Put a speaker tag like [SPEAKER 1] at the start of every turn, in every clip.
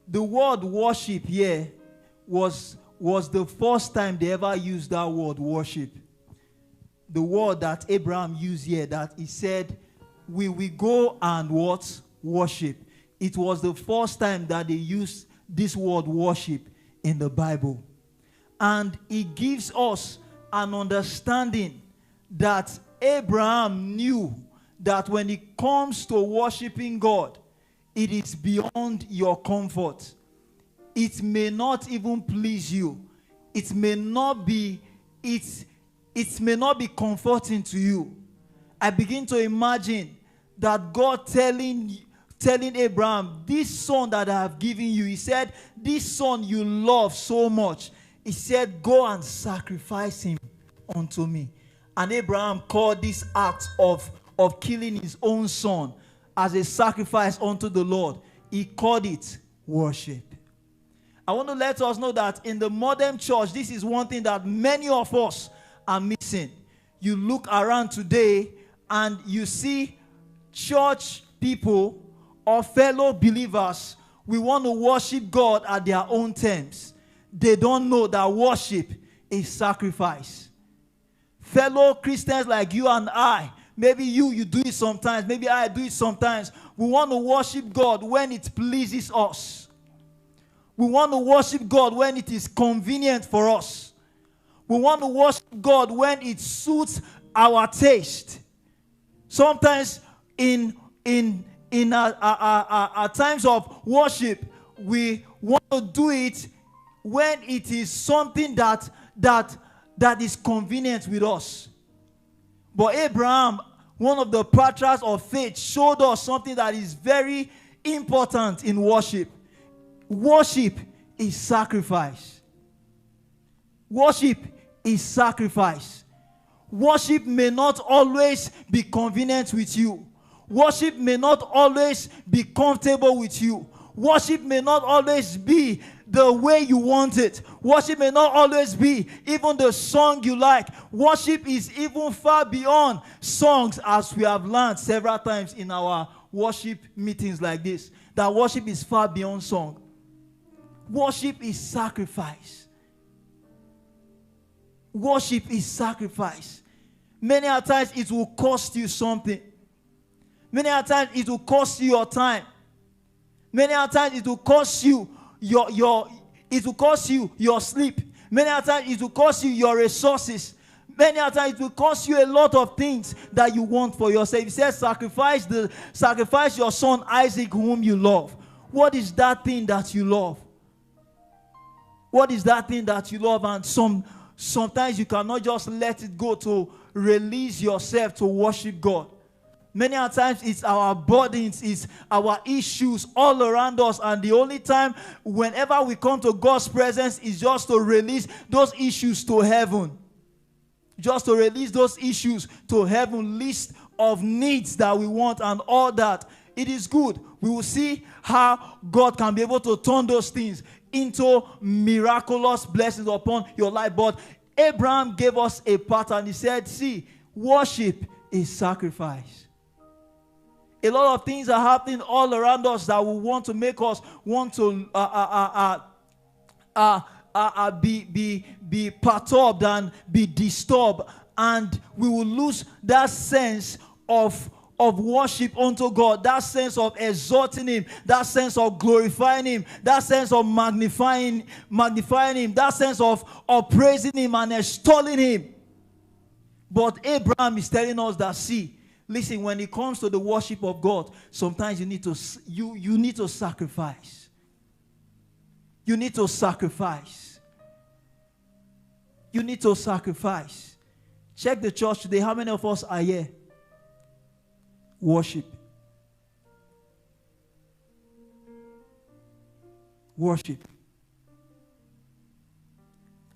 [SPEAKER 1] the word worship here was the first time they ever used that word worship. The word that Abraham used here, that he said, we will go and what? Worship. It was the first time that they used this word worship in the Bible. And it gives us an understanding that Abraham knew that when it comes to worshiping God, it is beyond your comfort. It may not even please you. It may not be comforting to you. I begin to imagine that God telling Abraham, this son that I have given you, he said, this son you love so much. He said, go and sacrifice him unto me. And Abraham called this act of killing his own son as a sacrifice unto the Lord. He called it worship. I want to let us know that in the modern church, this is one thing that many of us are missing. You look around today and you see church people or fellow believers, we want to worship God at their own terms. They don't know that worship is sacrifice. Fellow Christians like you and I, maybe you do it sometimes, maybe I do it sometimes. We want to worship God when it pleases us. We want to worship God when it is convenient for us. We want to worship God when it suits our taste. Sometimes in our times of worship, we want to do it when it is something that is convenient with us. But Abraham, one of the patriarchs of faith, showed us something that is very important in worship. Worship is sacrifice. Worship is sacrifice. Worship may not always be convenient with you. Worship may not always be comfortable with you. Worship may not always be the way you want it. Worship may not always be even the song you like. Worship is even far beyond songs, as we have learned several times in our worship meetings like this. That worship is far beyond song. Worship is sacrifice. Worship is sacrifice. Many a times it will cost you something. Many a times it will cost you your time. Many a times it will cost you your sleep. Many a times it will cost you your resources. Many a times it will cost you a lot of things that you want for yourself. He says, sacrifice your son Isaac, whom you love. What is that thing that you love? What is that thing that you love? And sometimes you cannot just let it go to release yourself to worship God. Many a times it's our burdens, it's our issues all around us. And the only time whenever we come to God's presence is just to release those issues to heaven. Just to release those issues to heaven, list of needs that we want and all that. It is good. We will see how God can be able to turn those things into miraculous blessings upon your life. But Abraham gave us a pattern. He said, see, worship is sacrifice. A lot of things are happening all around us that will want to make us want to be perturbed and be disturbed, and we will lose that sense of worship unto God, that sense of exalting Him, that sense of glorifying Him, that sense of magnifying Him, that sense of praising Him and extolling Him. But Abraham is telling us that, see, listen, when it comes to the worship of God, sometimes you need to sacrifice. You need to sacrifice. You need to sacrifice. Check the church today. How many of us are here? Worship. Worship.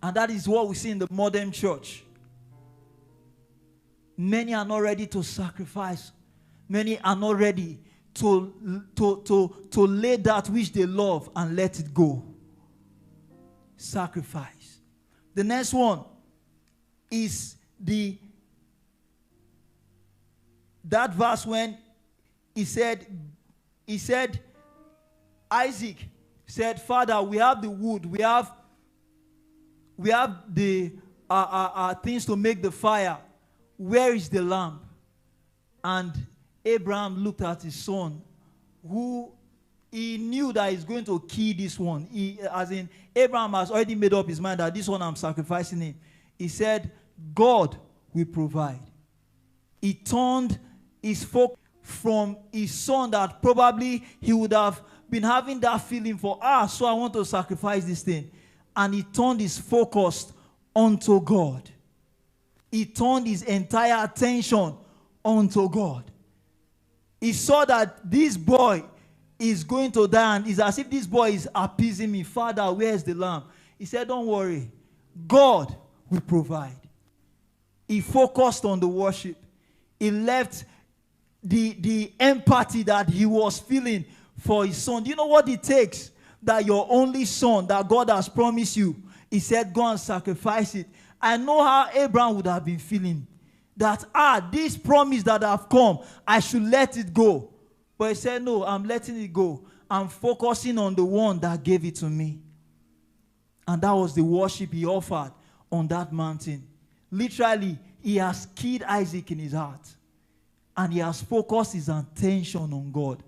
[SPEAKER 1] And that is what we see in the modern church. Many are not ready to sacrifice. Many are not ready to lay that which they love and let it go. Sacrifice. The next one is that verse when he said, Isaac, said, Father, we have the wood, we have the things to make the fire. Where is the lamb? And Abraham looked at his son, who he knew that he's going to kill this one. Abraham has already made up his mind that this one I'm sacrificing him. He said, God will provide. He turned his focus from his son that probably he would have been having that feeling for, so I want to sacrifice this thing. And he turned his focus onto God. He turned his entire attention onto God. He saw that this boy is going to die, and it's as if this boy is appeasing me. Father, where's the lamb? He said, don't worry. God will provide. He focused on the worship. He left the empathy that he was feeling for his son. Do you know what it takes? That your only son that God has promised you, he said, go and sacrifice it. I know how Abraham would have been feeling. That, this promise that have come, I should let it go. But he said, no, I'm letting it go. I'm focusing on the one that gave it to me. And that was the worship he offered on that mountain. Literally, he has killed Isaac in his heart. And he has focused his attention on God.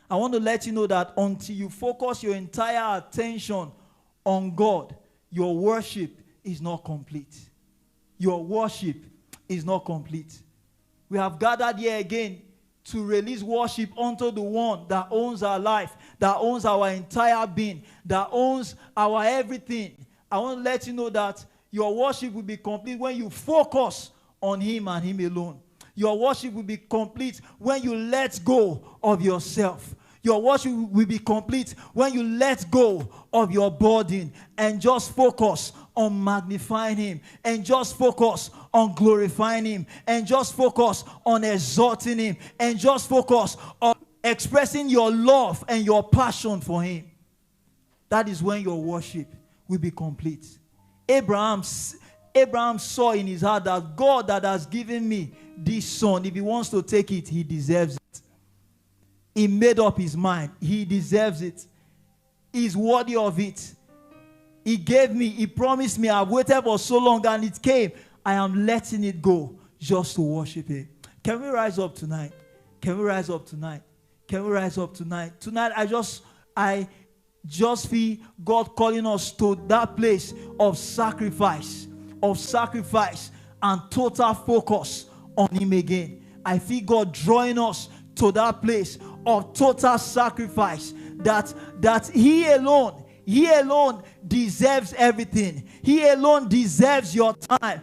[SPEAKER 1] I want to let you know that until you focus your entire attention on God, your worship is not complete. Your worship is not complete. We have gathered here again to release worship unto the one that owns our life, that owns our entire being, that owns our everything. I want to let you know that your worship will be complete when you focus on him and him alone. Your worship will be complete when you let go of yourself. Your worship will be complete when you let go of your burden and just focus on magnifying him, and just focus on glorifying him, and just focus on exalting him, and just focus on expressing your love and your passion for him. That is when your worship will be complete. Abraham saw in his heart that God that has given me this son, if he wants to take it, he deserves it. He made up his mind. He deserves it. He's worthy of it. He gave me, he promised me, I've waited for so long and it came. I am letting it go just to worship him. Can we rise up tonight? Can we rise up tonight? Can we rise up tonight? Tonight, I just feel God calling us to that place of sacrifice and total focus on him again. I feel God drawing us to that place of total sacrifice, that he alone deserves everything. He alone deserves your time.